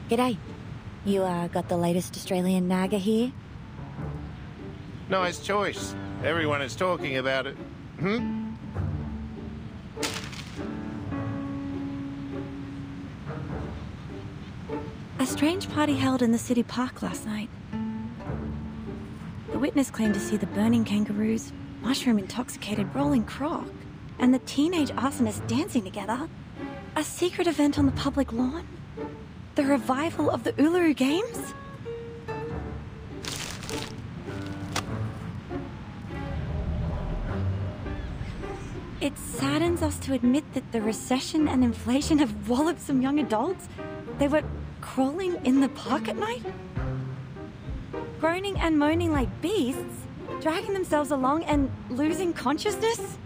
G'day. You, got the latest Australian Naga here? Nice choice. Everyone is talking about it. A strange party held in the city park last night. The witness claimed to see the burning kangaroos, mushroom-intoxicated rolling croc, and the teenage arsonists dancing together. A secret event on the public lawn? The revival of the ULURU Games? It saddens us to admit that the recession and inflation have walloped some young adults. They were crawling in the park at night? Groaning and moaning like beasts, dragging themselves along and losing consciousness?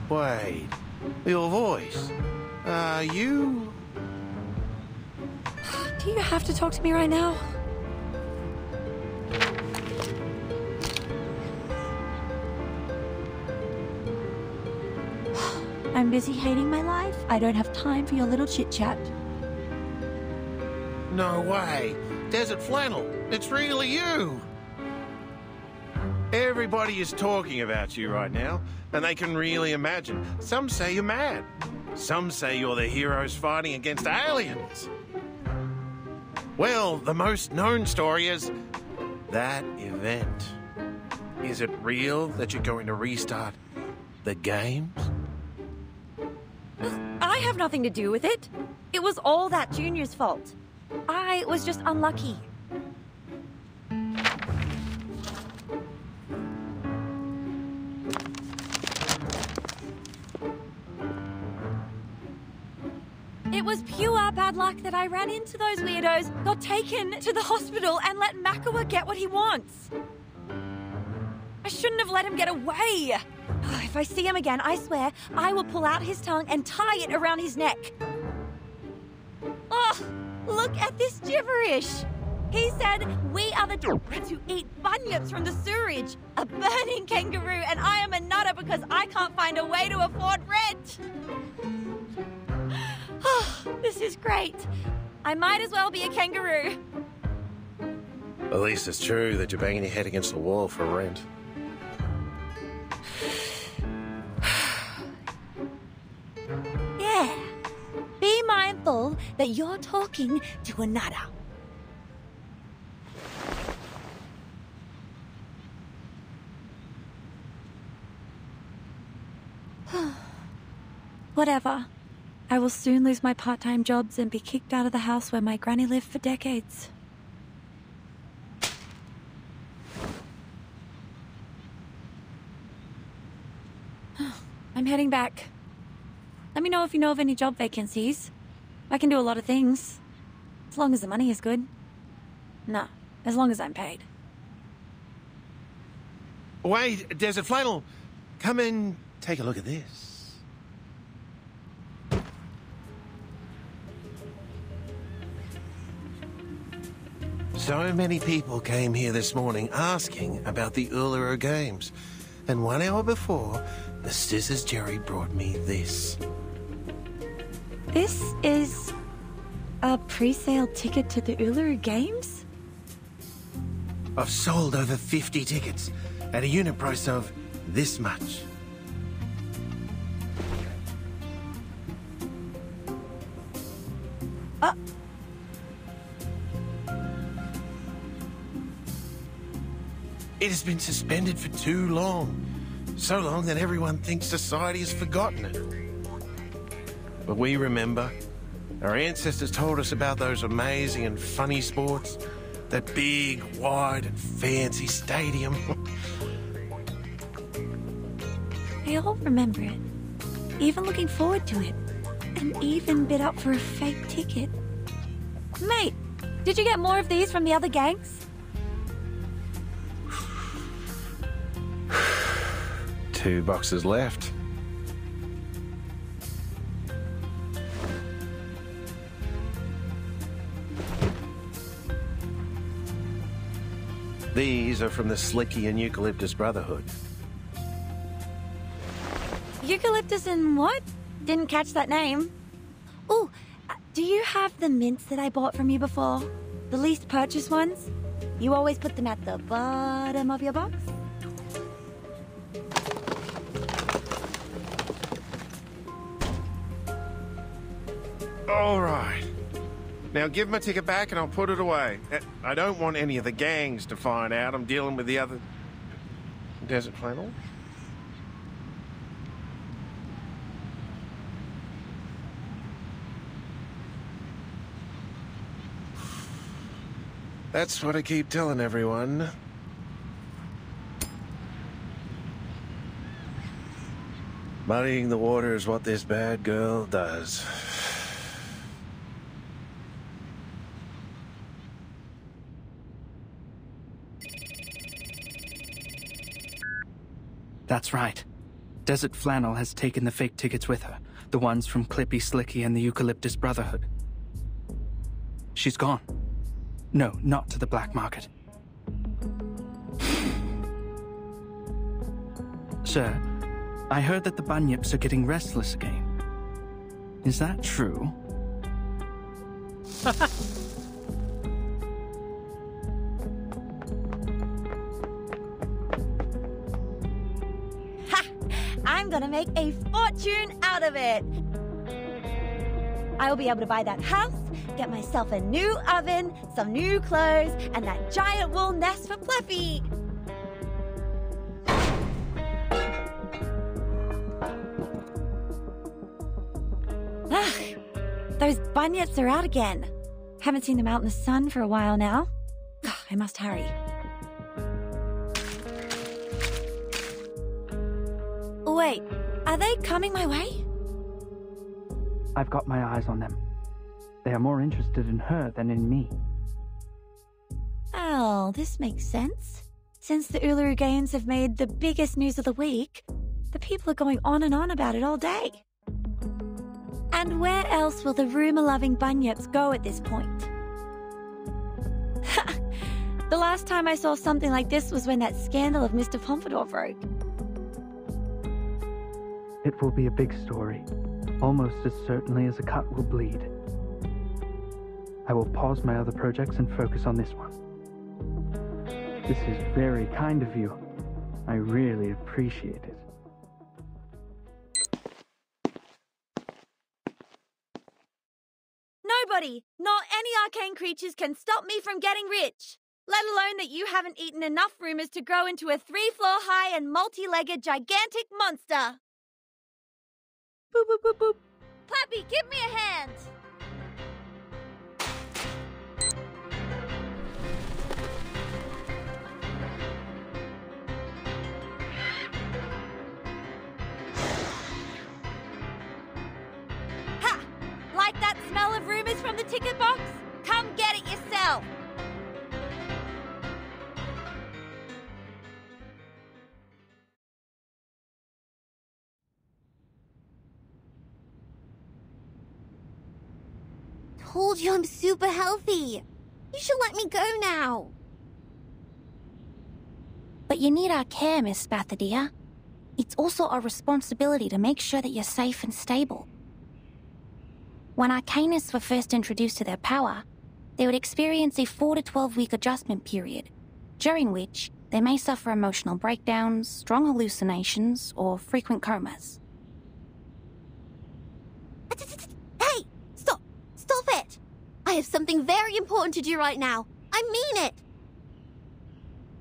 Wait, your voice. You... Do you have to talk to me right now? I'm busy hating my life. I don't have time for your little chit-chat. No way. Desert Flannel, it's really you. Everybody is talking about you right now, and they can really imagine. Some say you're mad. Some say you're the heroes fighting against aliens. Well, the most known story is that event. Is it real that you're going to restart the games? I have nothing to do with it. It was all that Junior's fault. I was just unlucky. It was pure bad luck that I ran into those weirdos, got taken to the hospital, and let Makawa get what he wants. I shouldn't have let him get away. If I see him again, I swear, I will pull out his tongue and tie it around his neck. Oh, look at this gibberish. He said, we are the dogs who eat bunyips from the sewerage, a burning kangaroo, and I am a nutter because I can't find a way to afford rent. Oh, this is great. I might as well be a kangaroo. At least it's true that you're banging your head against the wall for rent. Yeah. Be mindful that you're talking to a nutter. Whatever. I will soon lose my part-time jobs and be kicked out of the house where my granny lived for decades. I'm heading back. Let me know if you know of any job vacancies. I can do a lot of things. As long as the money is good. No, as long as I'm paid. Wait, Desert Flannel. Come and take a look at this. So many people came here this morning asking about the ULURU Games. And 1 hour before, the Scissors Jerry brought me this. This is a pre-sale ticket to the ULURU Games? I've sold over 50 tickets at a unit price of this much. It has been suspended for too long. So long that everyone thinks society has forgotten it. But we remember. Our ancestors told us about those amazing and funny sports. That big, wide and fancy stadium. They all remember it. Even looking forward to it. And even bid up for a fake ticket. Mate, did you get more of these from the other gangs? 2 boxes left. These are from the Slicky and Eucalyptus Brotherhood. Eucalyptus and what? Didn't catch that name. Ooh, do you have the mints that I bought from you before? The least purchased ones? You always put them at the bottom of your box? All right. Now give my ticket back and I'll put it away. I don't want any of the gangs to find out I'm dealing with the other... Desert flannel? That's what I keep telling everyone. Muddying the water is what this bad girl does. That's right. Desert Flannel has taken the fake tickets with her. The ones from Clippy Slicky and the Eucalyptus Brotherhood. She's gone. No, not to the black market. Sir, I heard that the Bunyips are getting restless again. Is that true? I'm gonna make a fortune out of it! I'll be able to buy that house, get myself a new oven, some new clothes, and that giant wool nest for Fluffy! Those bunyips are out again. Haven't seen them out in the sun for a while now. I must hurry. Wait, are they coming my way? I've got my eyes on them. They are more interested in her than in me. Oh, this makes sense. Since the ULURU Games have made the biggest news of the week, the people are going on and on about it all day. And where else will the rumor-loving bunyips go at this point? The last time I saw something like this was when that scandal of Mr. Pompadour broke. It will be a big story, almost as certainly as a cut will bleed. I will pause my other projects and focus on this one. This is very kind of you. I really appreciate it. Nobody, not any arcane creatures, can stop me from getting rich. Let alone that you haven't eaten enough rumors to grow into a 3-floor high and multi-legged gigantic monster. Boop, boop, boop, boop. Plappy, give me a hand! Ha! Like that smell of rumors from the ticket box? Come get it yourself! Told you I'm super healthy. You should let me go now. But you need our care, Miss Spathadia. It's also our responsibility to make sure that you're safe and stable. When Arcanists were first introduced to their power, they would experience a 4 to 12-week adjustment period, during which they may suffer emotional breakdowns, strong hallucinations, or frequent comas. Hey! Stop! Stop it! I have something very important to do right now. I mean it!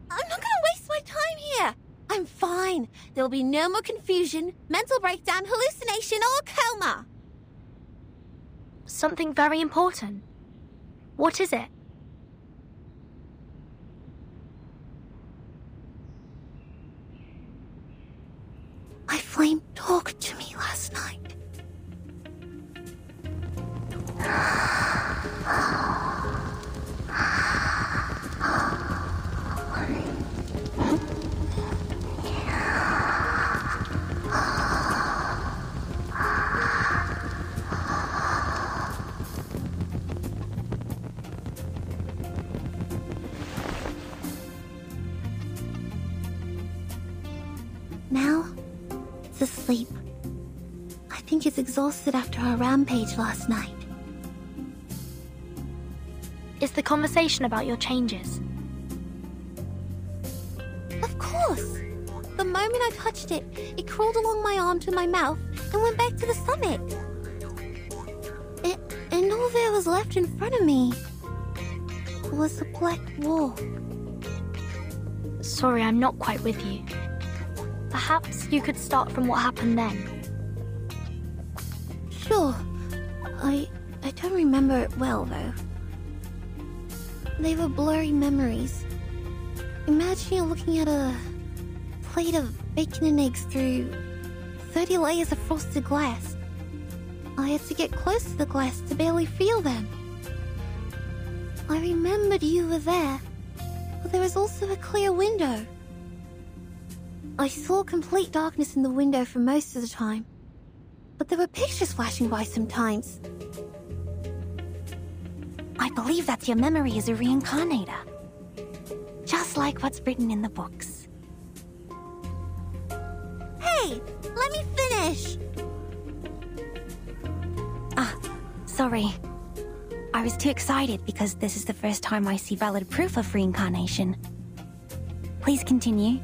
I'm not gonna waste my time here. I'm fine. There will be no more confusion, mental breakdown, hallucination, or coma. Something very important. What is it? My flame talked to me last night. Now, it's asleep. I've think it's exhausted after our rampage last night. Is the conversation about your changes? Of course! The moment I touched it, it crawled along my arm to my mouth and went back to the stomach. And all there was left in front of me was a black wall. Sorry, I'm not quite with you. Perhaps you could start from what happened then. Sure. I don't remember it well, though. They were blurry memories. Imagine you're looking at a plate of bacon and eggs through 30 layers of frosted glass. I had to get close to the glass to barely feel them. I remembered you were there, but there was also a clear window. I saw complete darkness in the window for most of the time, but there were pictures flashing by sometimes. I believe that your memory is a reincarnator. Just like what's written in the books. Hey, let me finish! Sorry. I was too excited because this is the first time I see valid proof of reincarnation. Please continue.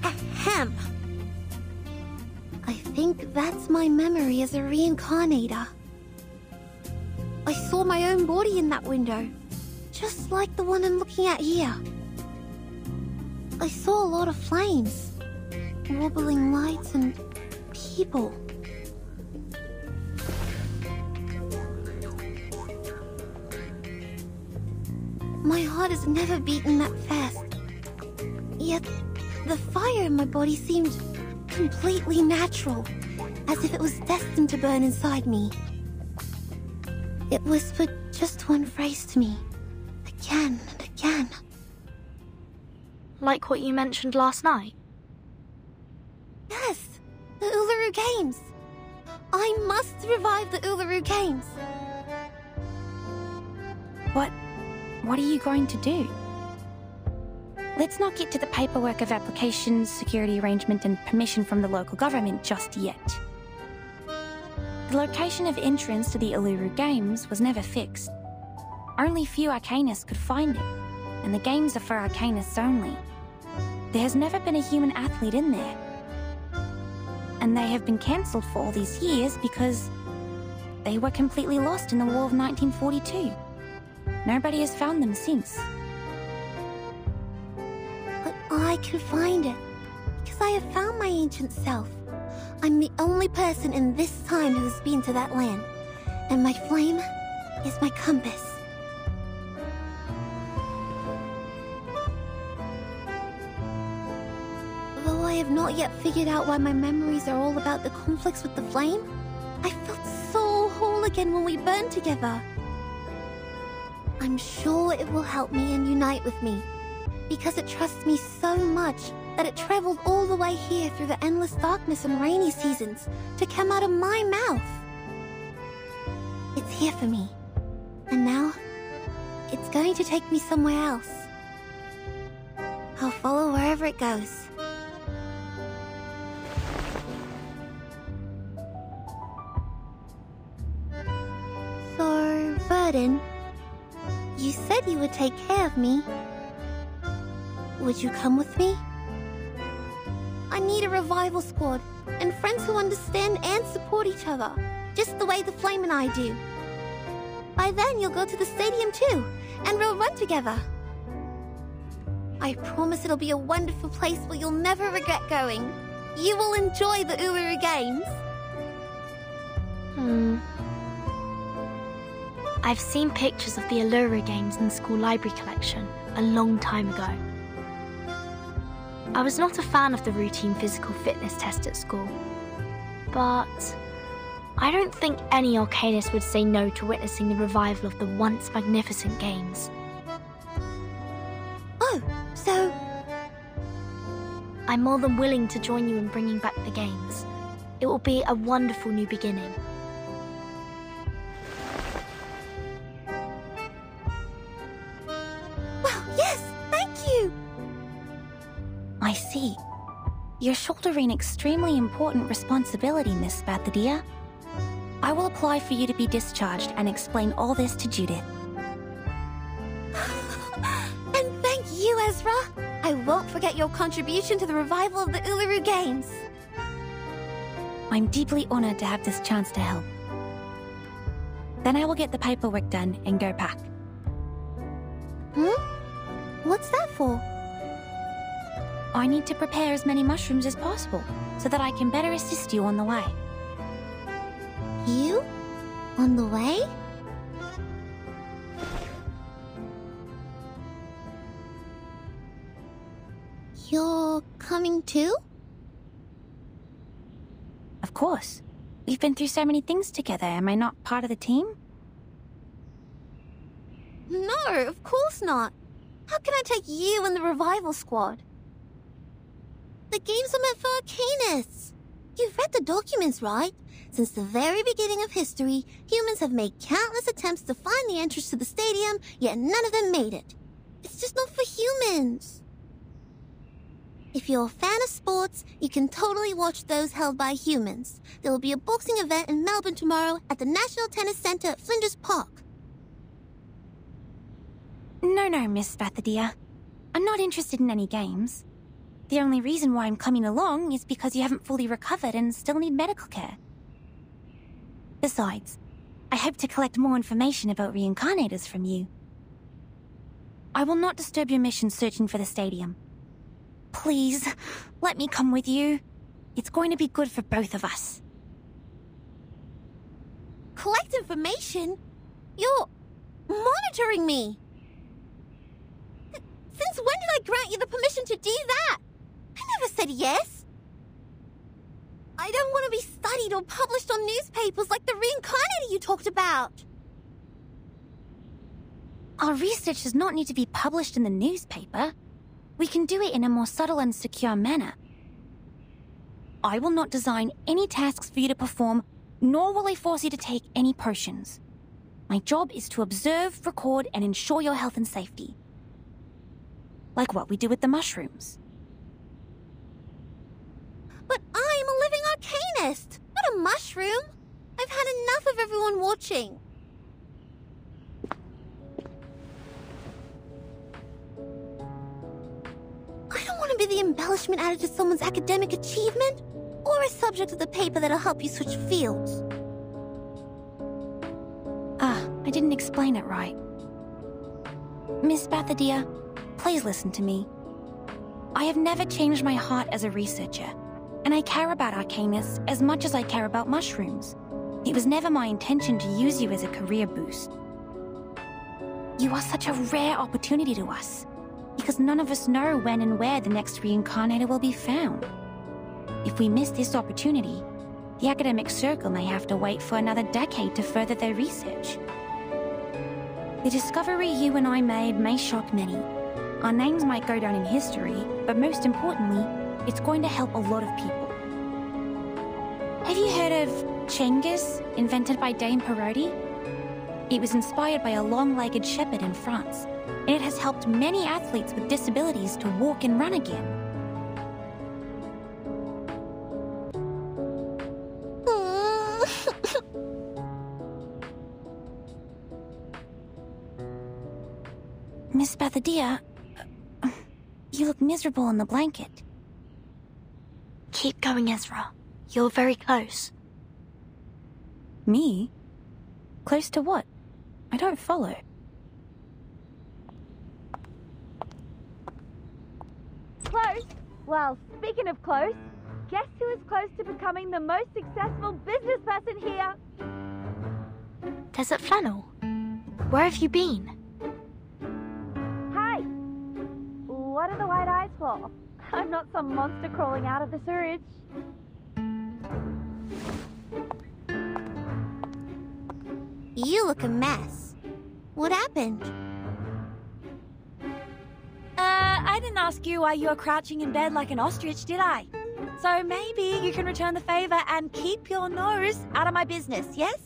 Ahem. I think that's my memory as a reincarnator. I saw my own body in that window, just like the one I'm looking at here. I saw a lot of flames, wobbling lights, and people. My heart has never beaten that fast. Yet, the fire in my body seemed completely natural, as if it was destined to burn inside me. It whispered just one phrase to me, again and again. Like what you mentioned last night? Yes, the ULURU Games. I must revive the ULURU Games. What are you going to do? Let's not get to the paperwork of applications, security arrangement, and permission from the local government just yet. The location of entrance to the ULURU Games was never fixed. Only few Arcanists could find it, and the games are for Arcanists only. There has never been a human athlete in there. And they have been cancelled for all these years because they were completely lost in the War of 1942. Nobody has found them since. But I can find it, because I have found my ancient self. I'm the only person in this time who has been to that land, and my flame is my compass. Though I have not yet figured out why my memories are all about the conflicts with the flame, I felt so whole again when we burned together. I'm sure it will help me and unite with me, because it trusts me so much that it traveled all the way here through the endless darkness and rainy seasons to come out of my mouth. It's here for me, and now it's going to take me somewhere else. I'll follow wherever it goes. So, Verdun, you said you would take care of me. Would you come with me? I need a revival squad, and friends who understand and support each other, just the way the Flame and I do. By then you'll go to the stadium too, and we'll run together. I promise it'll be a wonderful place where you'll never regret going. You will enjoy the ULURU Games. I've seen pictures of the ULURU Games in the school library collection a long time ago. I was not a fan of the routine physical fitness test at school, but I don't think any Arcanist would say no to witnessing the revival of the once magnificent games. Oh, so... I'm more than willing to join you in bringing back the games. It will be a wonderful new beginning. Well, yes, thank you! I see. You're shouldering extremely important responsibility, Miss Bathadia. I will apply for you to be discharged and explain all this to Judith. And thank you, Ezra. I won't forget your contribution to the revival of the ULURU Games. I'm deeply honored to have this chance to help. Then I will get the paperwork done and go back. What's that for? I need to prepare as many mushrooms as possible so that I can better assist you on the way. You? On the way? You're coming too? Of course. We've been through so many things together. Am I not part of the team? No, of course not. How can I take you and the revival squad? The games are meant for arcanists. You've read the documents, right? Since the very beginning of history, humans have made countless attempts to find the entrance to the stadium, yet none of them made it. It's just not for humans. If you're a fan of sports, you can totally watch those held by humans. There will be a boxing event in Melbourne tomorrow at the National Tennis Centre at Flinders Park. No, Miss Bathadia. I'm not interested in any games. The only reason why I'm coming along is because you haven't fully recovered and still need medical care. Besides, I hope to collect more information about reincarnators from you. I will not disturb your mission searching for the stadium. Please, let me come with you. It's going to be good for both of us. Collect information? You're monitoring me. Since when did I grant you the permission to do that? I never said yes. I don't want to be studied or published on newspapers like the reincarnator you talked about. Our research does not need to be published in the newspaper. We can do it in a more subtle and secure manner. I will not design any tasks for you to perform, nor will I force you to take any potions. My job is to observe, record, and ensure your health and safety. Like what we do with the mushrooms. But I'm a living arcanist, not a mushroom. I've had enough of everyone watching. I don't want to be the embellishment added to someone's academic achievement, or a subject of the paper that'll help you switch fields. I didn't explain it right. Miss Bathadia, please listen to me. I have never changed my heart as a researcher, and I care about arcanists as much as I care about mushrooms. It was never my intention to use you as a career boost. You are such a rare opportunity to us, because none of us know when and where the next reincarnator will be found. If we miss this opportunity, the academic circle may have to wait for another decade to further their research. The discovery you and I made may shock many. Our names might go down in history, but most importantly, it's going to help a lot of people. Have you heard of Cengiz, invented by Dame Parodi? It was inspired by a long-legged shepherd in France, and it has helped many athletes with disabilities to walk and run again. Miss Bathadia, you look miserable in the blanket. Keep going, Ezra. You're very close. Me? Close to what? I don't follow. Close? Well, speaking of close, guess who is close to becoming the most successful business person here? Desert Flannel, where have you been? Hey! What are the white eyes for? I'm not some monster crawling out of the sewage. You look a mess. What happened? I didn't ask you why you're crouching in bed like an ostrich, did I? So maybe you can return the favor and keep your nose out of my business, yes?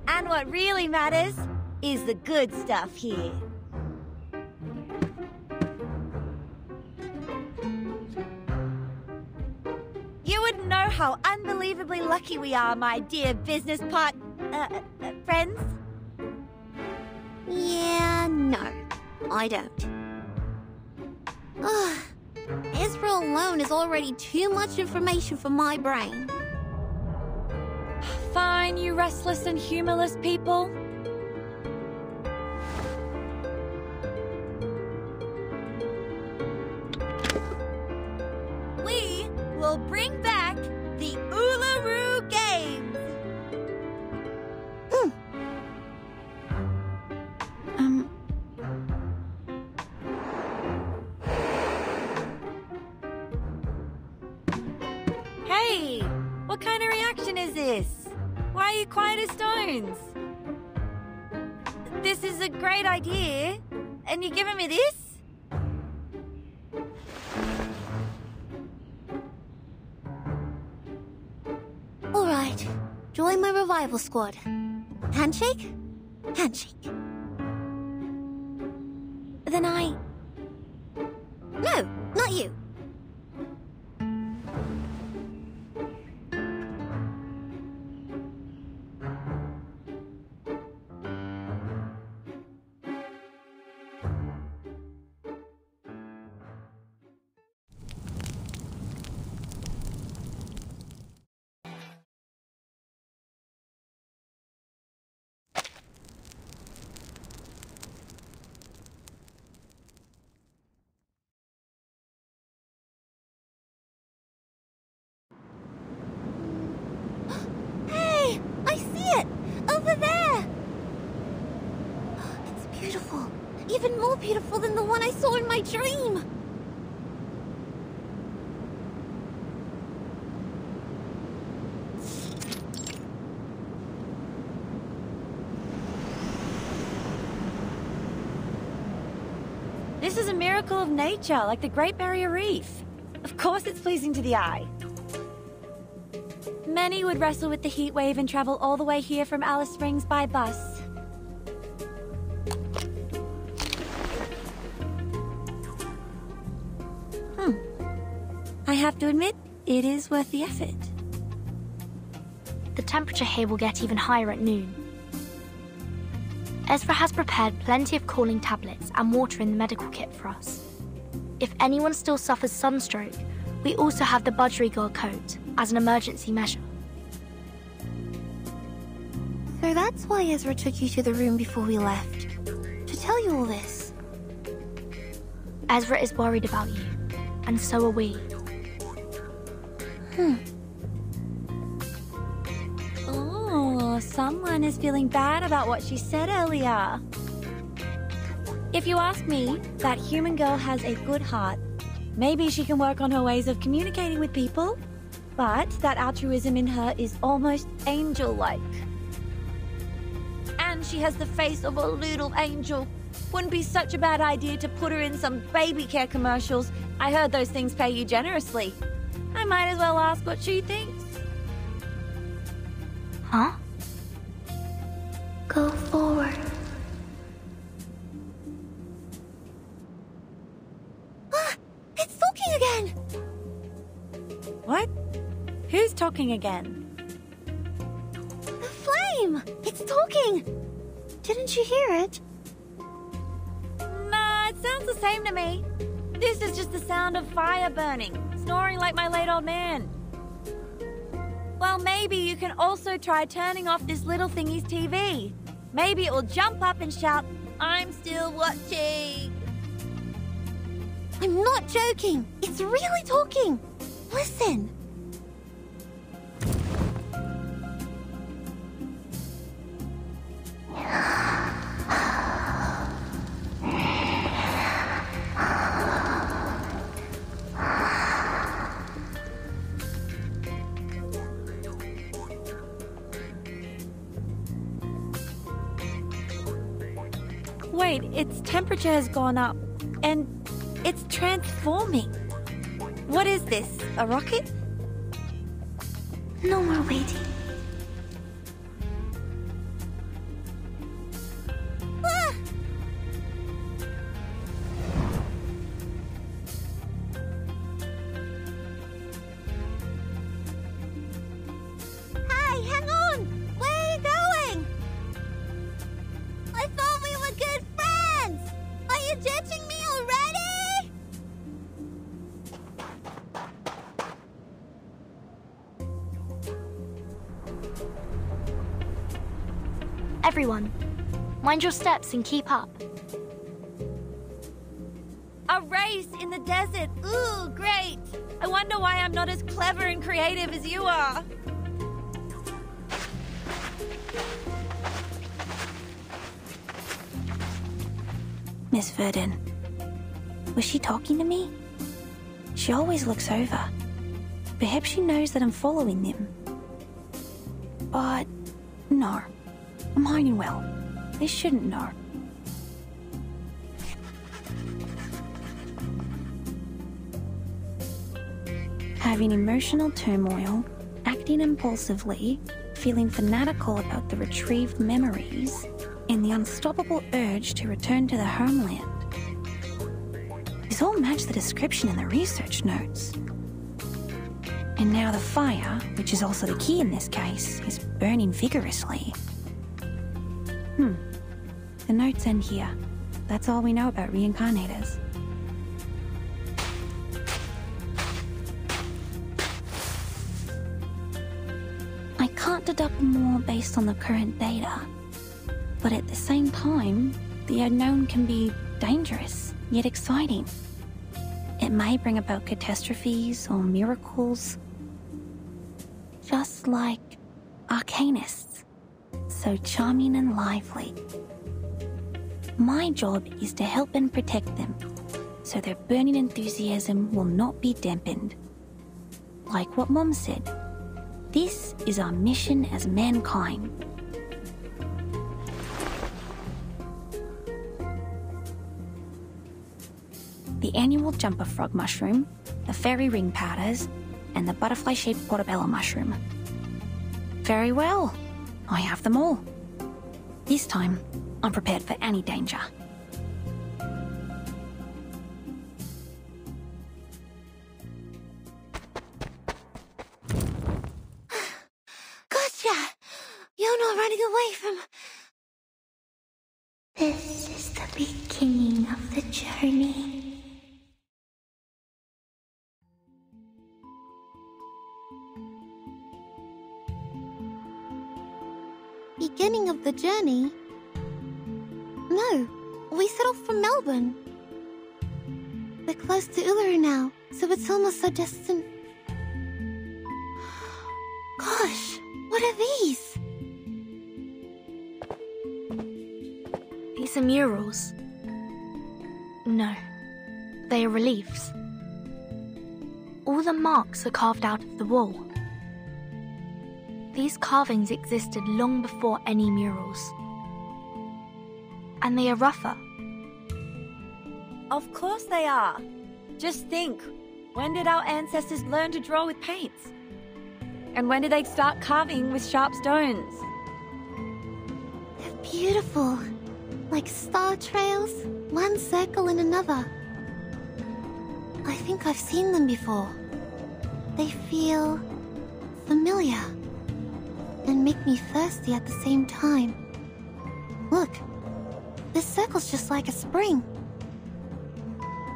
And what really matters is the good stuff here. know how unbelievably lucky we are, my dear business friends? Yeah, no, I don't. Ugh. Ezra alone is already too much information for my brain. Fine, you restless and humorless people. We will bring back the ULURU Games! Hey! What kind of reaction is this? Why are you quiet as stones? This is a great idea, and you're giving me this? Alright, join my revival squad. Handshake? Handshake. Then No, not you. Hey, I see it! Over there! It's beautiful. Even more beautiful than the one I saw in my dream. This is a miracle of nature, like the Great Barrier Reef. Of course it's pleasing to the eye. Many would wrestle with the heat wave and travel all the way here from Alice Springs by bus. I have to admit, it is worth the effort. The temperature here will get even higher at noon. Ezra has prepared plenty of cooling tablets and water in the medical kit for us. If anyone still suffers sunstroke, we also have the budgerigar coat as an emergency measure. So that's why Ezra took you to the room before we left. To tell you all this. Ezra is worried about you, and so are we. Oh, someone is feeling bad about what she said earlier. If you ask me, that human girl has a good heart. Maybe she can work on her ways of communicating with people, but that altruism in her is almost angel-like. And she has the face of a little angel. Wouldn't be such a bad idea to put her in some baby care commercials. I heard those things pay you generously. I might as well ask what she thinks. Huh? Go forward. Ah! It's talking again! What? Who's talking again? The flame! It's talking! Didn't you hear it? Nah, it sounds the same to me. This is just the sound of fire burning, snoring like my late old man. Well, maybe you can also try turning off this little thingy's TV. Maybe it will jump up and shout, "I'm still watching." I'm not joking. It's really talking. Listen. Wait, its temperature has gone up, and it's transforming. What is this, a rocket? No more waiting. Ah! Everyone, mind your steps and keep up. A race in the desert. Ooh, great. I wonder why I'm not as clever and creative as you are. Miss Verdon, was she talking to me? She always looks over. Perhaps she knows that I'm following them. But no, I'm hiding well. They shouldn't know. Having emotional turmoil, acting impulsively, feeling fanatical about the retrieved memories, and the unstoppable urge to return to the homeland. These all match the description in the research notes. And now the fire, which is also the key in this case, is burning vigorously. The notes end here. That's all we know about reincarnators. I can't deduct more based on the current data. But at the same time, the unknown can be dangerous, yet exciting. It may bring about catastrophes or miracles. Just like arcanists, so charming and lively. My job is to help and protect them, so their burning enthusiasm will not be dampened. Like what Mom said, this is our mission as mankind. The annual jumper frog mushroom, the fairy ring powders, and the butterfly-shaped portobello mushroom. Very well, I have them all. This time, I'm prepared for any danger. Gotcha! You're not running away from... This is the beginning of the journey. Beginning of the journey? No, we set off from Melbourne. We're close to Uluru now, so it's almost so distant. Gosh, what are these? These are murals. No, they are reliefs. All the marks are carved out of the wall. These carvings existed long before any murals. And they are rougher. Of course they are. Just think, when did our ancestors learn to draw with paints? And when did they start carving with sharp stones? They're beautiful. Like star trails, one circle in another. I think I've seen them before. They feel familiar. And make me thirsty at the same time. Look, this circle's just like a spring.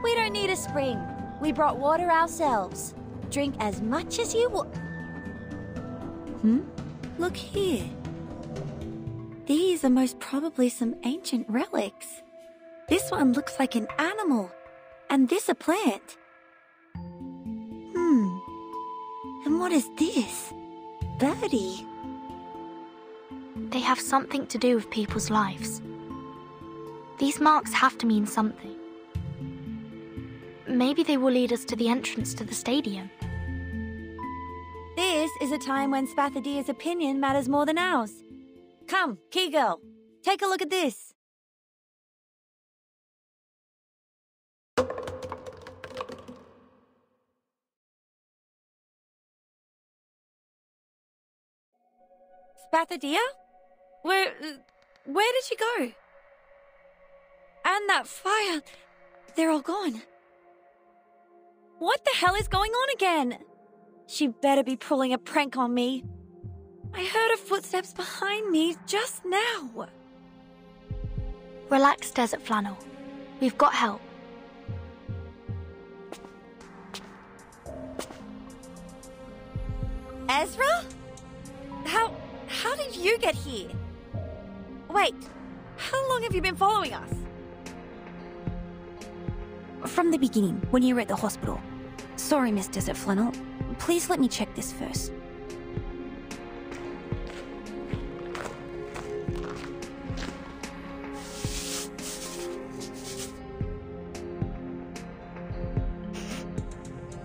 We don't need a spring. We brought water ourselves. Drink as much as you want. Look here. These are most probably some ancient relics. This one looks like an animal, and this a plant. And what is this? Birdie. They have something to do with people's lives. These marks have to mean something. Maybe they will lead us to the entrance to the stadium. This is a time when Spathadia's opinion matters more than ours. Come, Key Girl, take a look at this. Spathadia? Where did she go? And that fire, they're all gone. What the hell is going on again? She better be pulling a prank on me. I heard her footsteps behind me just now. Relax, Desert Flannel. We've got help. Ezra? How did you get here? Wait, how long have you been following us? From the beginning, when you were at the hospital. Sorry, Miss Desert Flannel. Please let me check this first.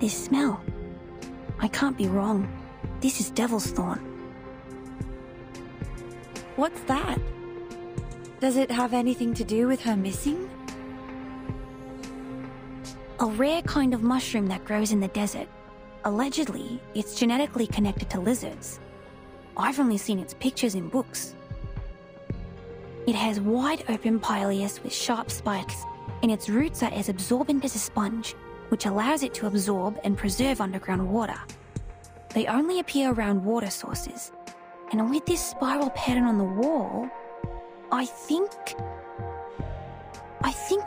This smell. I can't be wrong. This is Devil's Thorn. What's that? Does it have anything to do with her missing? A rare kind of mushroom that grows in the desert. Allegedly, it's genetically connected to lizards. I've only seen its pictures in books. It has wide open pileus with sharp spikes, and its roots are as absorbent as a sponge, which allows it to absorb and preserve underground water. They only appear around water sources, and with this spiral pattern on the wall, I think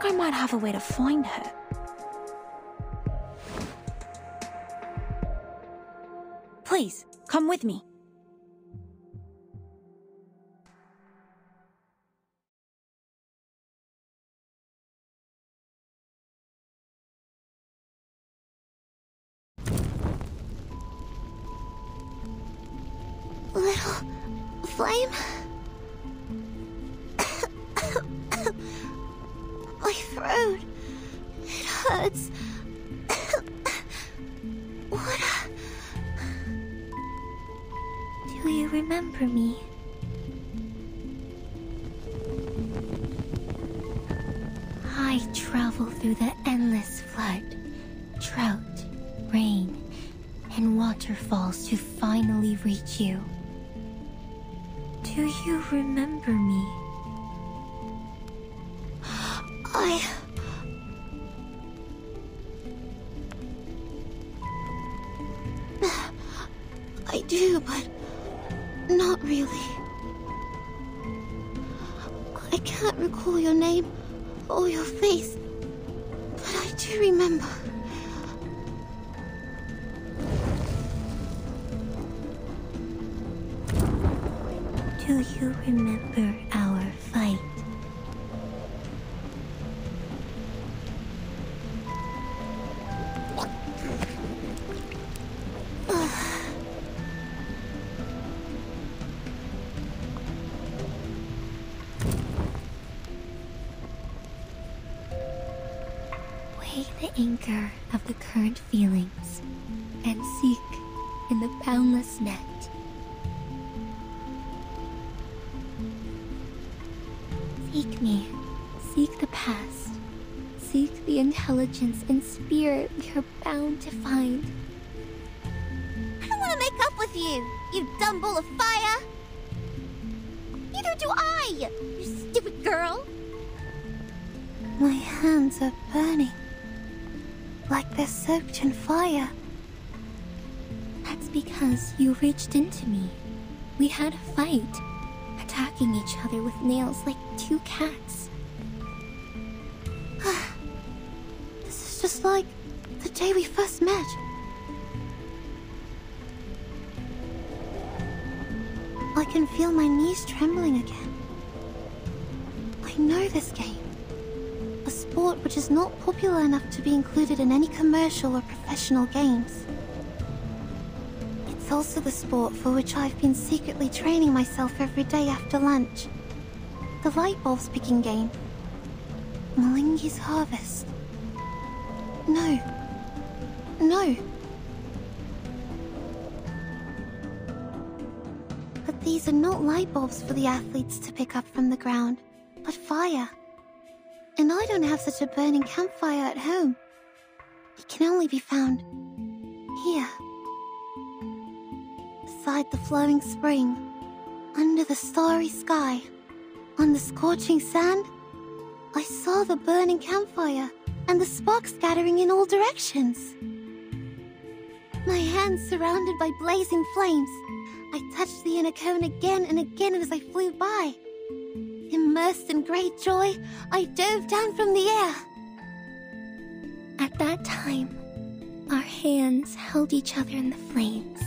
I might have a way to find her. Please, come with me. Little flame? My throat. It hurts. Do you remember me? I travel through the endless flood, drought, rain, and waterfalls to finally reach you. Do you remember me? I do, but not really. I can't recall your name or your face, but I do remember. Do you remember our fight? Weigh the anchor of the current feelings and seek in the boundless net. Seek me. Seek the past. Seek the intelligence and spirit we are bound to find. I don't want to make up with you, you dumb ball of fire! Neither do I, you stupid girl! My hands are burning. Like they're soaked in fire. That's because you reached into me. We had a fight. Attacking each other with nails like two cats. This is just like the day we first met. I can feel my knees trembling again. I know this game. A sport which is not popular enough to be included in any commercial or professional games. It's also the sport for which I've been secretly training myself every day after lunch. The light bulbs picking game. Malingi's Harvest. No. But these are not light bulbs for the athletes to pick up from the ground, but fire. And I don't have such a burning campfire at home. It can only be found here. Beside the flowing spring, under the starry sky, on the scorching sand, I saw the burning campfire and the sparks scattering in all directions. My hands surrounded by blazing flames, I touched the inner cone again and again as I flew by. Immersed in great joy, I dove down from the air. At that time, our hands held each other in the flames.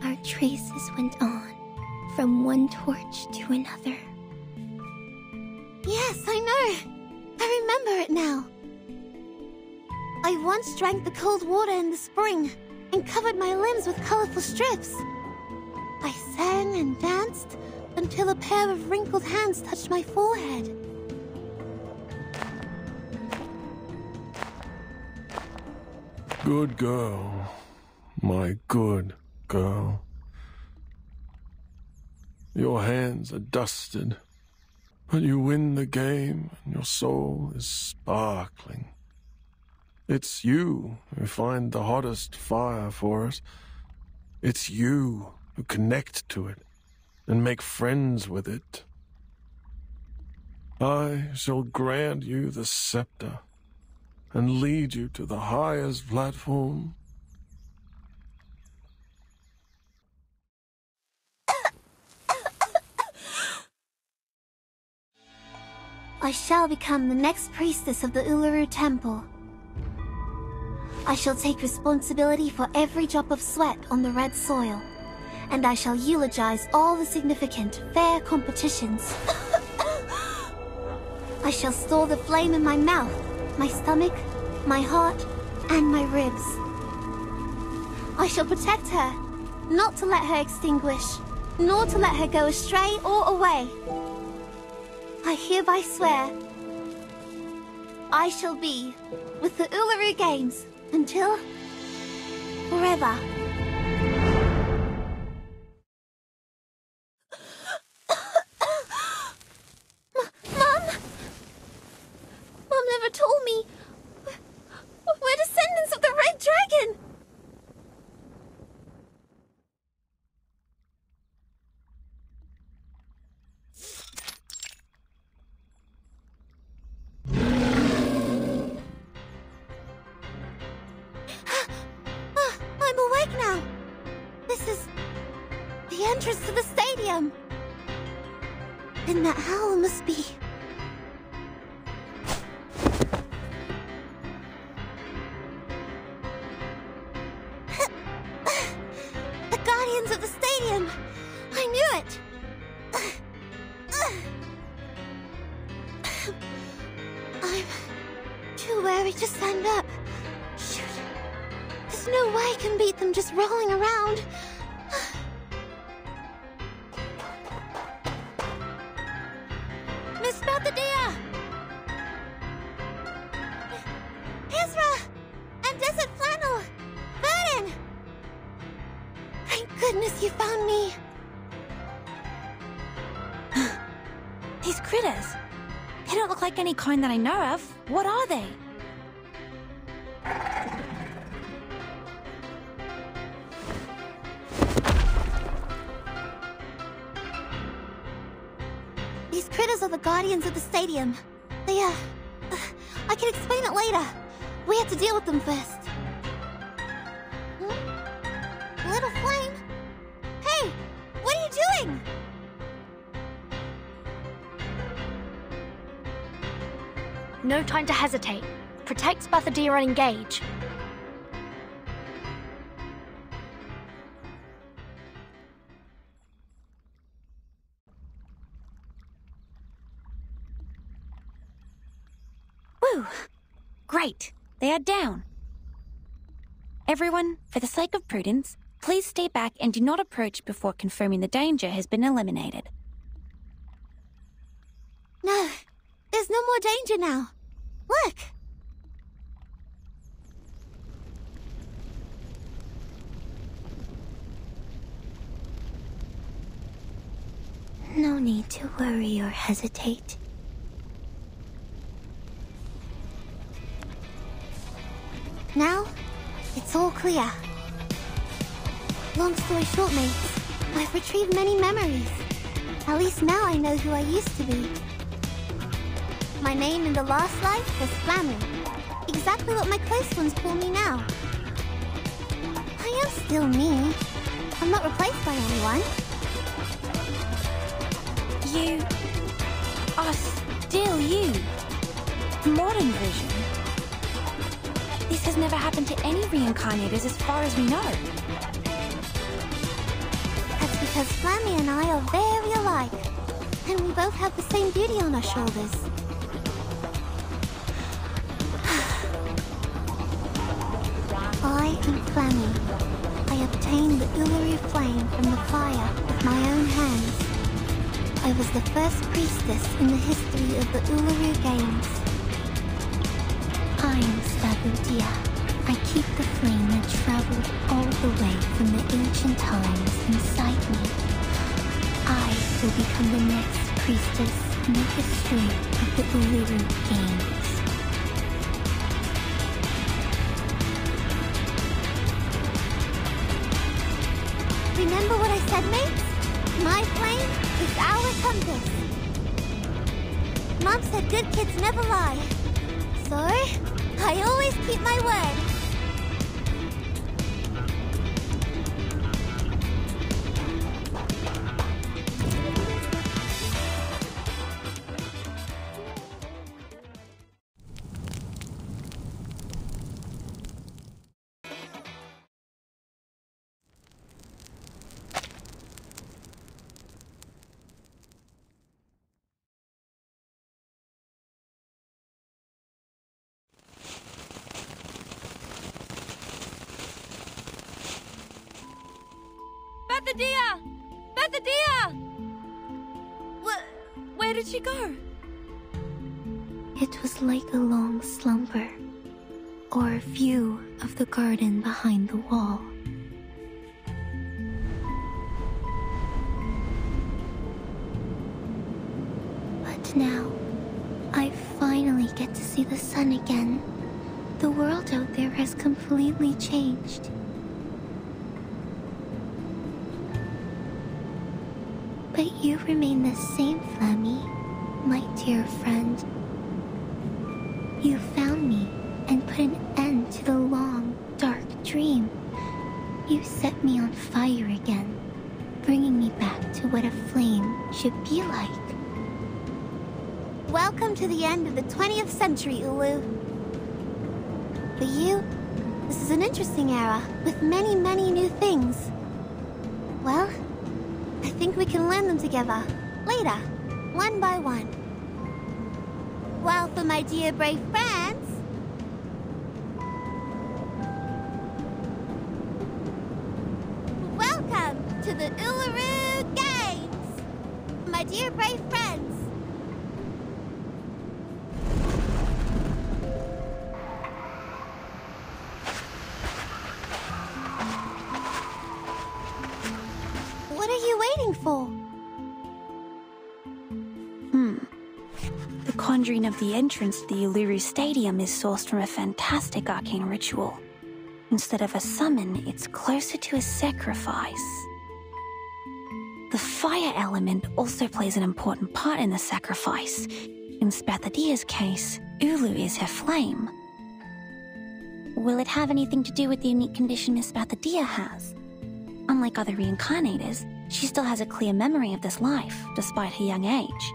Our traces went on, From one torch to another. Yes, I know. I remember it now. I once drank the cold water in the spring and covered my limbs with colorful strips. I sang and danced until a pair of wrinkled hands touched my forehead. Good girl. My good girl. Your hands are dusted, but you win the game and your soul is sparkling. It's you who find the hottest fire for us. It's you who connect to it and make friends with it. I shall grant you the scepter and lead you to the highest platform. I shall become the next priestess of the Uluru Temple. I shall take responsibility for every drop of sweat on the red soil, and I shall eulogize all the significant, fair competitions. I shall store the flame in my mouth, my stomach, my heart, and my ribs. I shall protect her, not to let her extinguish, nor to let her go astray or away. I hereby swear, I shall be with the Uluru Games until forever. Mom? Mom never told me. We're descendants of the Red Dragon. I'm awake now. This is the entrance to the stadium. Then that howl must be... the Guardians of the Stadium. I knew it. I'm too wary to stand up. Shoot. There's no way I can beat them just rolling around. Miss Bathadia! Ezra! And Desert Flannel! Vernon! Thank goodness you found me. These critters. They don't look like any kind that I know of. What are they? These critters are the Guardians of the Stadium. They, I can explain it later. We have to deal with them first. Little flame? Hey! What are you doing? No time to hesitate. Protect Bathadia and engage. Woo! Great. They are down. Everyone, for the sake of prudence, please stay back and do not approach before confirming the danger has been eliminated. No, there's no more danger now. Look! No need to worry or hesitate. Now, it's all clear. Long story short, mates, I've retrieved many memories. At least now I know who I used to be. My name in the last life was Flammy. Exactly what my close ones call me now. I am still me. I'm not replaced by anyone. You are still you. Modern version. This has never happened to any reincarnators as far as we know. That's because Flammy and I are very alike, and we both have the same beauty on our shoulders. I am Flammy. I obtained the Uluru flame from the fire with my own hands. I was the first priestess in the history of the ULURU Games. I am Spathoodia. I keep the flame that traveled all the way from the ancient times inside me. I will become the next priestess in the history of the ULURU Games. Remember what I said, mates? My flame is our compass. Mom said good kids never lie. So, I always keep my word. Bethadea! Bethadea! Where did she go? It was like a long slumber, or a view of the garden behind the wall. But now, I finally get to see the sun again. The world out there has completely changed. But you remain the same, Flammy, my dear friend. You found me and put an end to the long, dark dream. You set me on fire again, bringing me back to what a flame should be like. Welcome to the end of the 20th century, Ulu. For you, this is an interesting era with many, many new things. Well, I think we can learn them together, later, one by one. Well, for my dear brave friends... Welcome to the ULURU Games! My dear brave friends! What are you waiting for? The conjuring of the entrance to the ULURU Stadium is sourced from a fantastic arcane ritual. Instead of a summon, it's closer to a sacrifice. The fire element also plays an important part in the sacrifice. In Spathadia's case, Ulu is her flame. Will it have anything to do with the unique condition Miss Spathadia has? Unlike other reincarnators, she still has a clear memory of this life, despite her young age.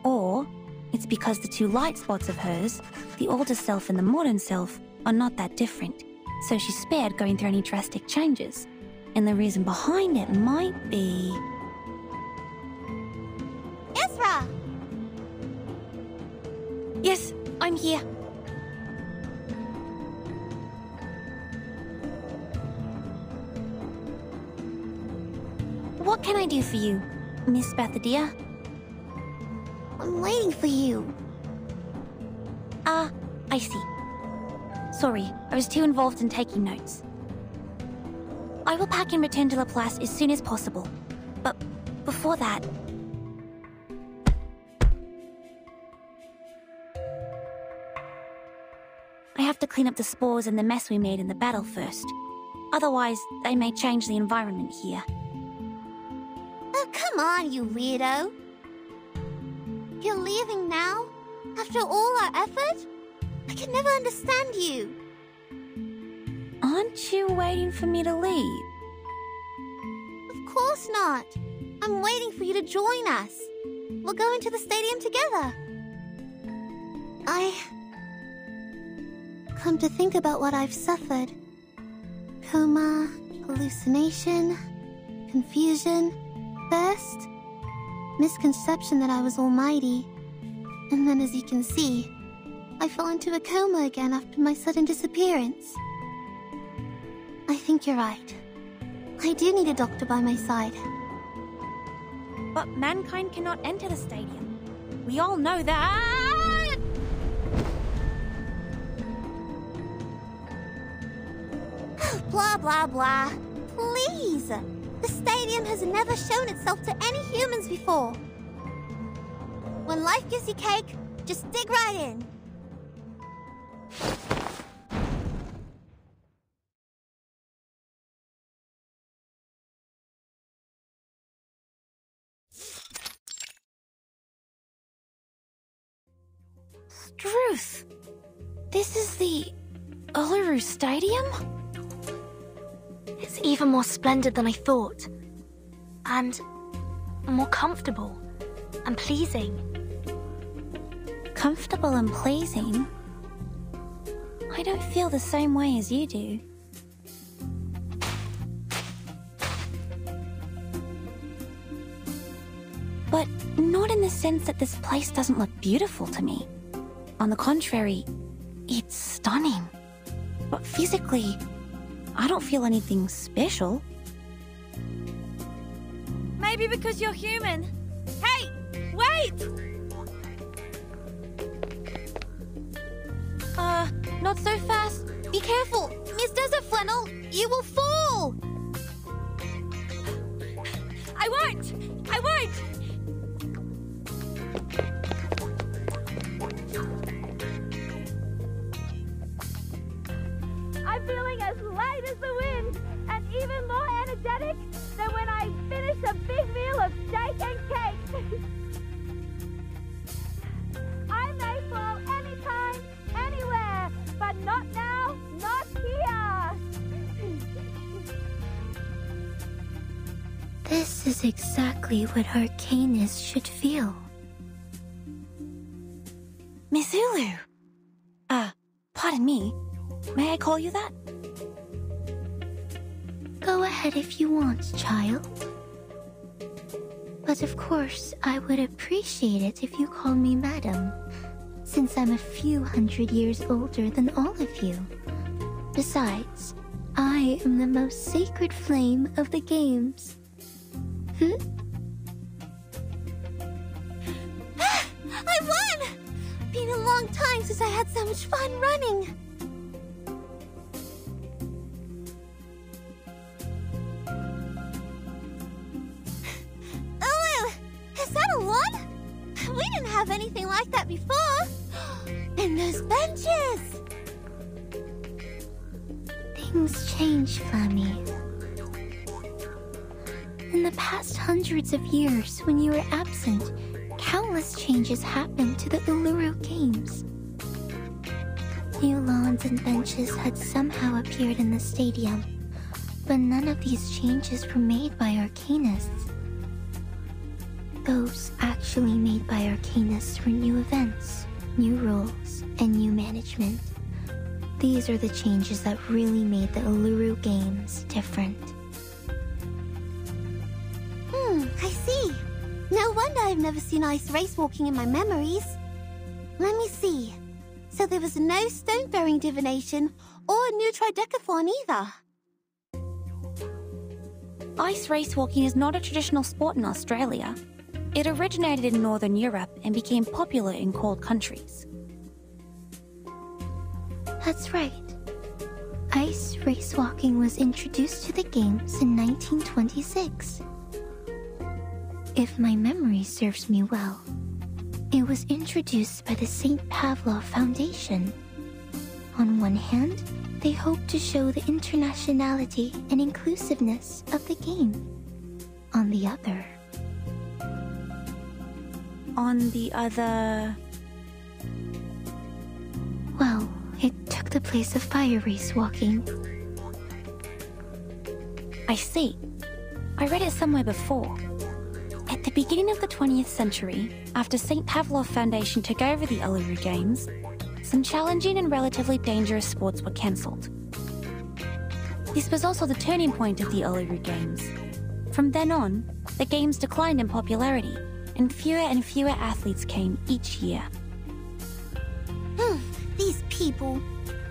Or it's because the two light spots of hers, the older self and the modern self, are not that different, so she's spared going through any drastic changes. And the reason behind it might be... Ezra! Yes, I'm here. What can I do for you, Miss Spathadia? I'm waiting for you. Ah, I see. Sorry, I was too involved in taking notes. I will pack and return to Laplace as soon as possible. But before that... I have to clean up the spores and the mess we made in the battle first. Otherwise, they may change the environment here. Oh, come on, you weirdo. You're leaving now? After all our effort? I can never understand you. Aren't you waiting for me to leave? Of course not. I'm waiting for you to join us. We'll go into the stadium together. Come to think about what I've suffered. Coma, hallucination, confusion, thirst, misconception that I was almighty. And then, as you can see, I fell into a coma again after my sudden disappearance. I think you're right. I do need a doctor by my side. But mankind cannot enter the stadium. We all know that. Blah, blah, blah. Please! The stadium has never shown itself to any humans before. When life gives you cake, just dig right in. Struth! This is the Uluru Stadium? It's even more splendid than I thought. And more comfortable and pleasing. Comfortable and pleasing? I don't feel the same way as you do. But not in the sense that this place doesn't look beautiful to me. On the contrary, it's stunning. But physically, I don't feel anything special. Maybe because you're human. Hey, wait! Not so fast. Be careful. Miss Desert Flannel, you will fall. I won't! I won't! I'm feeling as light as the wind, and even more energetic than when I finished a big meal of steak and cake. I may fall anytime, anywhere, but not now, not here. This is exactly what Arcanus should feel. Miss Ulu! Pardon me. May I call you that? Go ahead if you want, child. But of course, I would appreciate it if you called me madam, since I'm a few hundred years older than all of you. Besides, I am the most sacred flame of the games. I won! Been a long time since I had so much fun running. Is that a lot? We didn't have anything like that before. And those benches! Things change, Flammy. In the past hundreds of years, when you were absent, countless changes happened to the ULURU Games. New lawns and benches had somehow appeared in the stadium, but none of these changes were made by Arcanists. Those actually made by Arcanists were new events, new rules, and new management. These are the changes that really made the ULURU Games different. I see. No wonder I've never seen ice race walking in my memories. Let me see. So there was no stone-throwing divination or a new tridecathon either. Ice race walking is not a traditional sport in Australia. It originated in Northern Europe and became popular in cold countries. That's right. Ice race walking was introduced to the games in 1926. If my memory serves me well, it was introduced by the St. Pavlov Foundation. On one hand, they hoped to show the internationality and inclusiveness of the game. On the other... Well, it took the place of fire race walking. I see. I read it somewhere before. At the beginning of the 20th century, after St. Pavlov Foundation took over the ULURU Games, some challenging and relatively dangerous sports were cancelled. This was also the turning point of the ULURU Games. From then on, the games declined in popularity, and fewer athletes came each year. These people.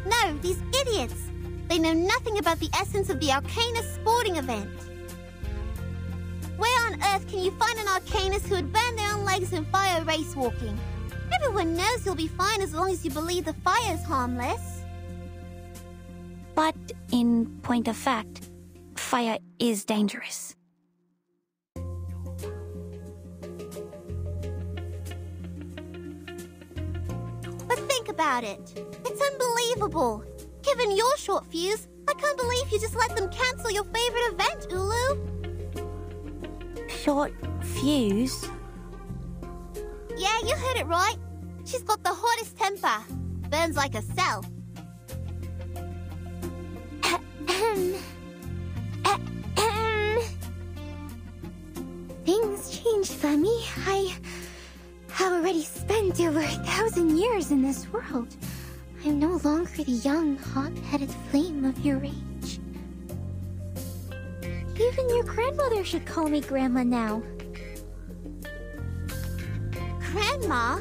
No, these idiots. They know nothing about the essence of the Arcanist sporting event. Where on earth can you find an Arcanist who would burn their own legs in fire race walking? Everyone knows you'll be fine as long as you believe the fire's harmless. But in point of fact, fire is dangerous. But think about it. It's unbelievable. Given your short fuse, I can't believe you just let them cancel your favorite event, Ulu. Short fuse? Yeah, you heard it right. She's got the hottest temper. Burns like herself. Things changed, Flemmy. I have already spent over 1,000 years in this world. I'm no longer the young, hot-headed flame of your age. Even your grandmother should call me Grandma now. Grandma?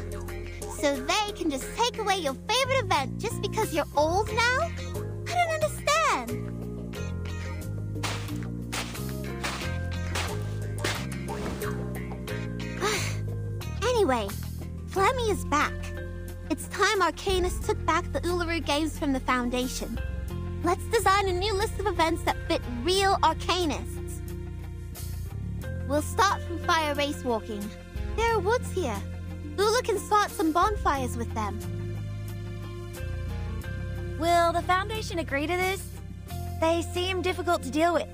So they can just take away your favorite event just because you're old now? I don't understand. Anyway, Flemmy is back. It's time Arcanists took back the ULURU Games from the Foundation. Let's design a new list of events that fit real Arcanists. We'll start from fire race walking. There are woods here. Ulu can start some bonfires with them. Will the Foundation agree to this? They seem difficult to deal with.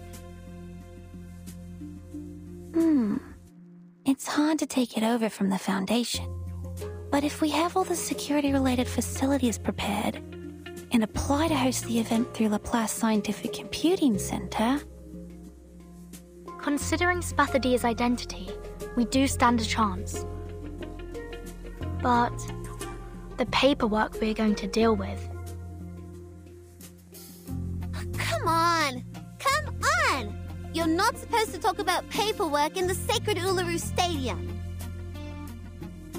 It's hard to take it over from the Foundation. But if we have all the security-related facilities prepared and apply to host the event through Laplace Scientific Computing Center... Considering Spathadia's identity, we do stand a chance. But the paperwork we're going to deal with... Come on! Come on! You're not supposed to talk about paperwork in the sacred ULURU Stadium.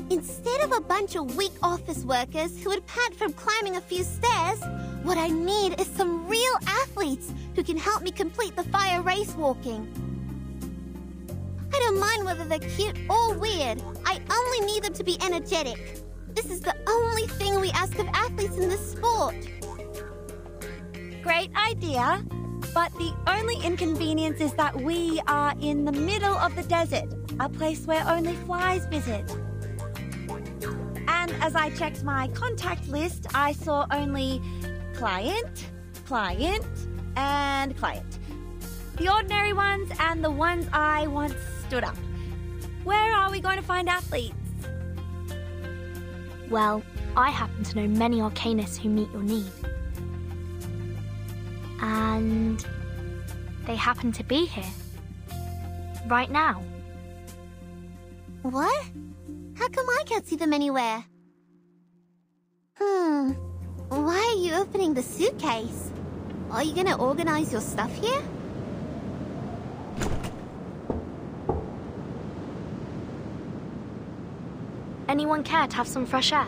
Instead of a bunch of weak office workers who would pant from climbing a few stairs, what I need is some real athletes who can help me complete the fire race walking. I don't mind whether they're cute or weird. I only need them to be energetic. This is the only thing we ask of athletes in this sport. Great idea, but the only inconvenience is that we are in the middle of the desert, a place where only flies visit. And as I checked my contact list, I saw only client, and client. The ordinary ones and the ones I once stood up. Where are we going to find athletes? Well, I happen to know many Arcanists who meet your need. And they happen to be here. Right now. What? How come I can't see them anywhere? Why are you opening the suitcase? Are you gonna organize your stuff here? Anyone care to have some fresh air?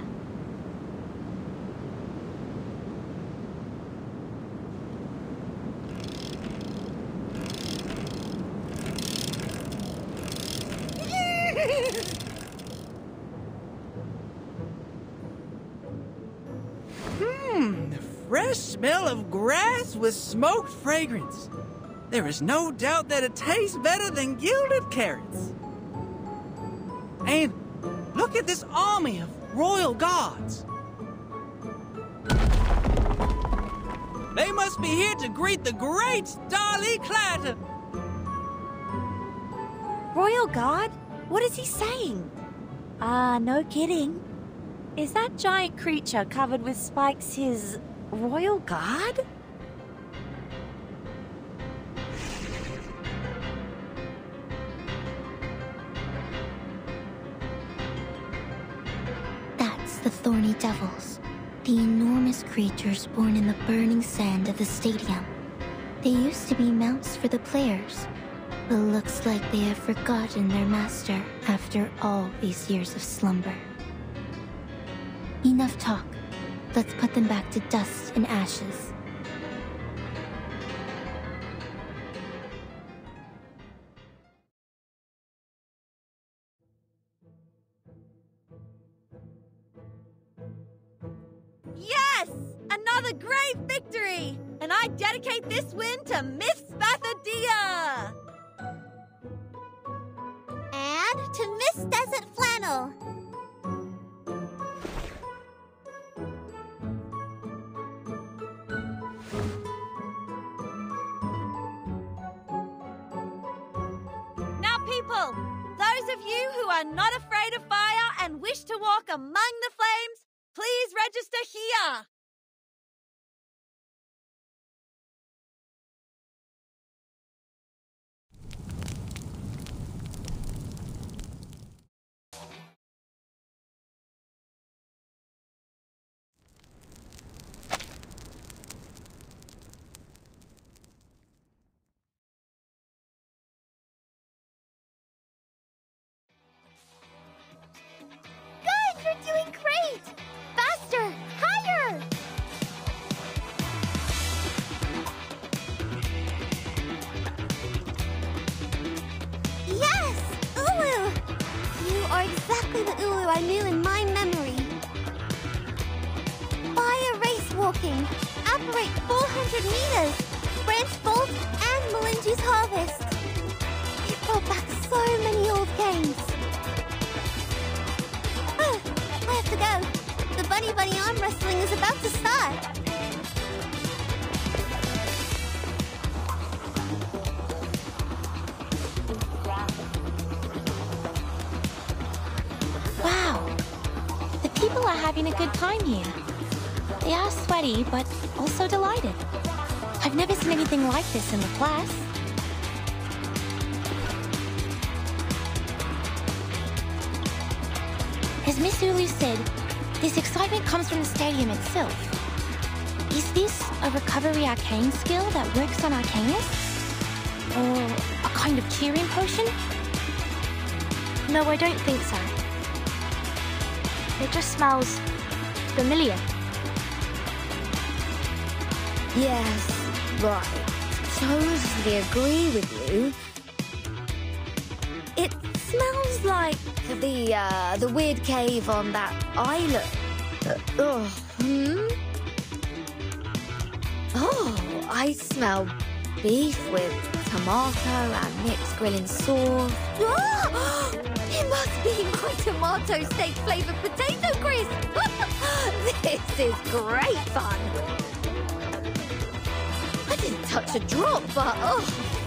The fresh smell of grass with smoked fragrance. There is no doubt that it tastes better than gilded carrots. And look at this army of royal guards. They must be here to greet the great Starly Clatter. Royal Guard? What is he saying? No kidding. Is that giant creature covered with spikes his Royal Guard? That's the Thorny Devils, the enormous creatures born in the burning sand of the stadium. They used to be mounts for the players, It looks like they have forgotten their master after all these years of slumber. Enough talk. Let's put them back to dust and ashes. Yes! Another great victory! And I dedicate this win to Miss Spathadia! And to Miss Desert Flannel. Now, people, those of you who are not afraid of fire and wish to walk among the flames, please register here. Good, you're doing great! Faster! Higher! Yes! Ulu! You are exactly the Ulu I knew in my memory. Fire race walking. Operate 400 meters. Branch Bolt and Melinji's Harvest. It brought back so many old games. Oh, I have to go. The Bunny Bunny arm wrestling is about to start. Wow. The people are having a good time here. They are sweaty, but also delighted. I've never seen anything like this in the class. As Miss Ulu said, this excitement comes from the stadium itself. Is this a recovery arcane skill that works on arcanists? Or a kind of cheering potion? No, I don't think so. It just smells familiar. Yes, right. Totally agree with you. It smells like the weird cave on that island. Oh, I smell beef with tomato and mixed grilling sauce. Oh, it must be my tomato steak flavored potato crisp. This is great fun. I didn't touch a drop, but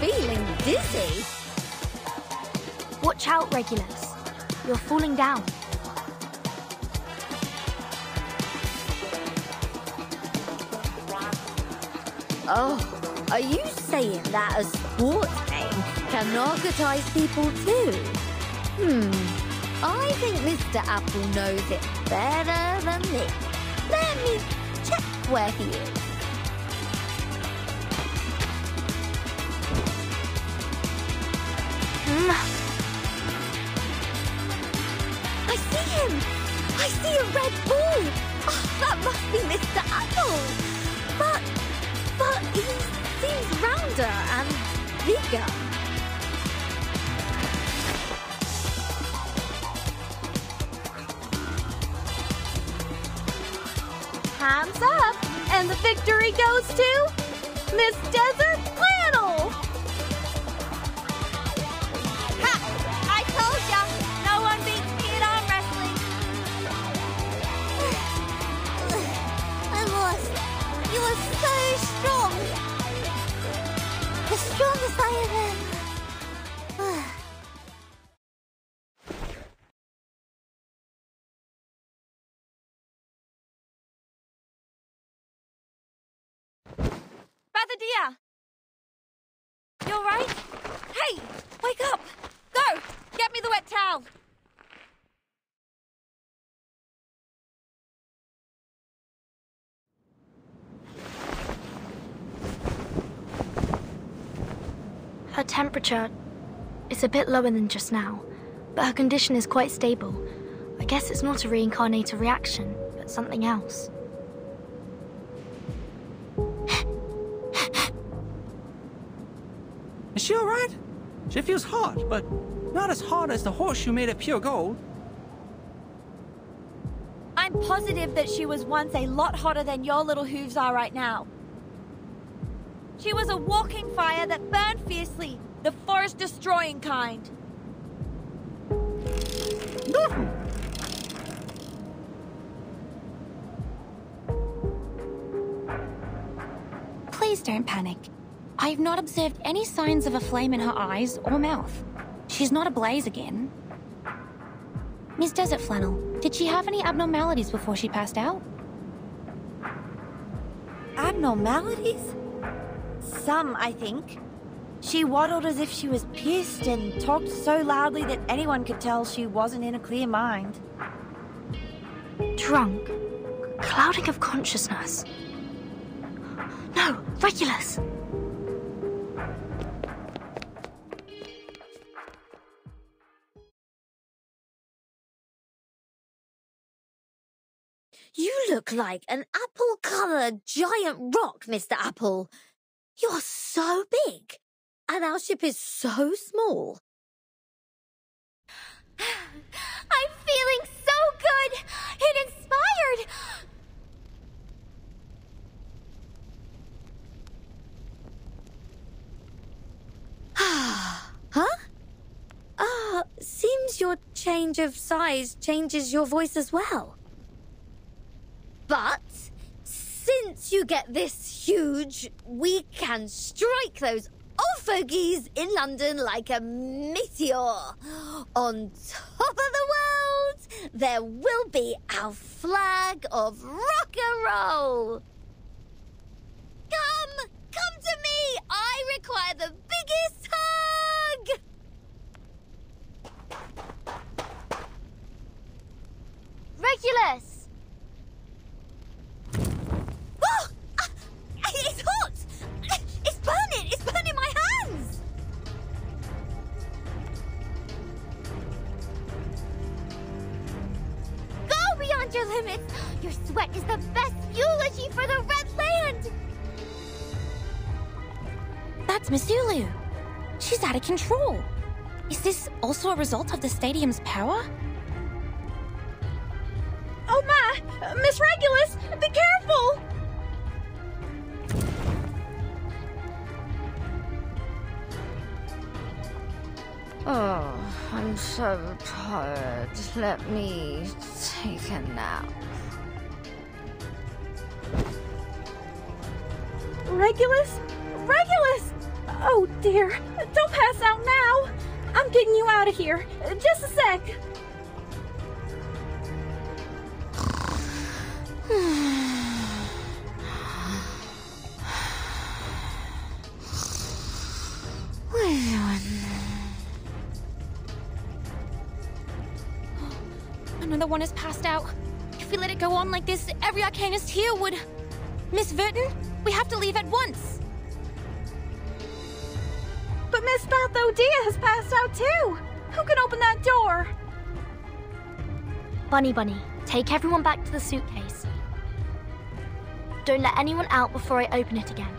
feeling dizzy. Watch out, Regulus. You're falling down. Oh, are you saying that a sports game can narcotize people too? I think Mr. Apple knows it better than me. Let me check where he is. I see him! I see a red ball! Oh, that must be Mr. Apple! But he seems rounder and bigger. Hands up, and the victory goes to Miss Desert Flannel. Ha! I told ya, no one beats me at arm wrestling. I lost. You were so strong. The strongest I ever. Dear, you all right? Hey, wake up! Go! Get me the wet towel! Her temperature It's a bit lower than just now, but her condition is quite stable. I guess it's not a reincarnator reaction, but something else. Is she alright? She feels hot, but not as hot as the horseshoe made of pure gold. I'm positive that she was once a lot hotter than your little hooves are right now. She was a walking fire that burned fiercely, the forest-destroying kind. Please don't panic. I've not observed any signs of a flame in her eyes or mouth. She's not ablaze again. Miss Desert Flannel, did she have any abnormalities before she passed out? Abnormalities? Some, I think. She waddled as if she was pissed and talked so loudly that anyone could tell she wasn't in a clear mind. Drunk. Clouding of consciousness. No, Regulus! You look like an apple-coloured giant rock, Mr. Apple. You're so big, and our ship is so small. I'm feeling so good! It inspired! Huh? Seems your change of size changes your voice as well. But since you get this huge, we can strike those old fogies in London like a meteor. On top of the world, there will be our flag of rock and roll. Come to me. I require the biggest hug. Regulus! Oh! It's hot! It's burning! It's burning my hands! Go beyond your limits! Your sweat is the best eulogy for the Red Land! That's Miss Zulu. She's out of control. Is this also a result of the stadium's power? Oh my! Miss Regulus, be careful! Oh, I'm so tired. Let me take a nap. Regulus? Regulus! Oh dear, don't pass out now! I'm getting you out of here. Just a sec. Another one has passed out. If we let it go on like this, every arcanist here would... Miss Verton, we have to leave at once. But Miss Bathodea has passed out too. Who can open that door? Bunny, take everyone back to the suitcase. Don't let anyone out before I open it again.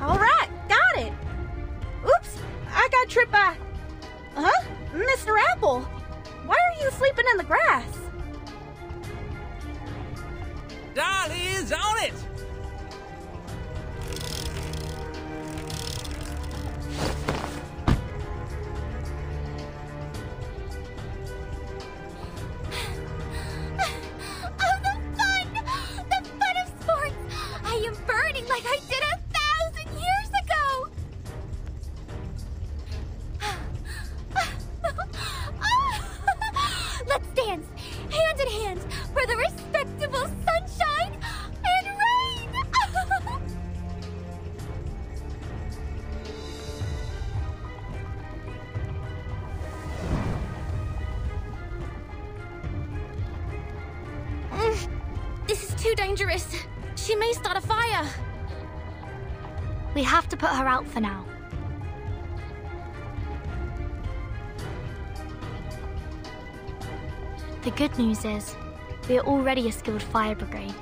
All right, got it. Oops, I got tripped by... Huh? Mr. Apple, why are you sleeping in the grass? Dolly's on it! Like I did 1,000 years ago! Let's dance, hand in hand, for the respectable sunshine and rain! This is too dangerous. She may start a fire. We have to put her out for now. The good news is, we are already a skilled fire brigade.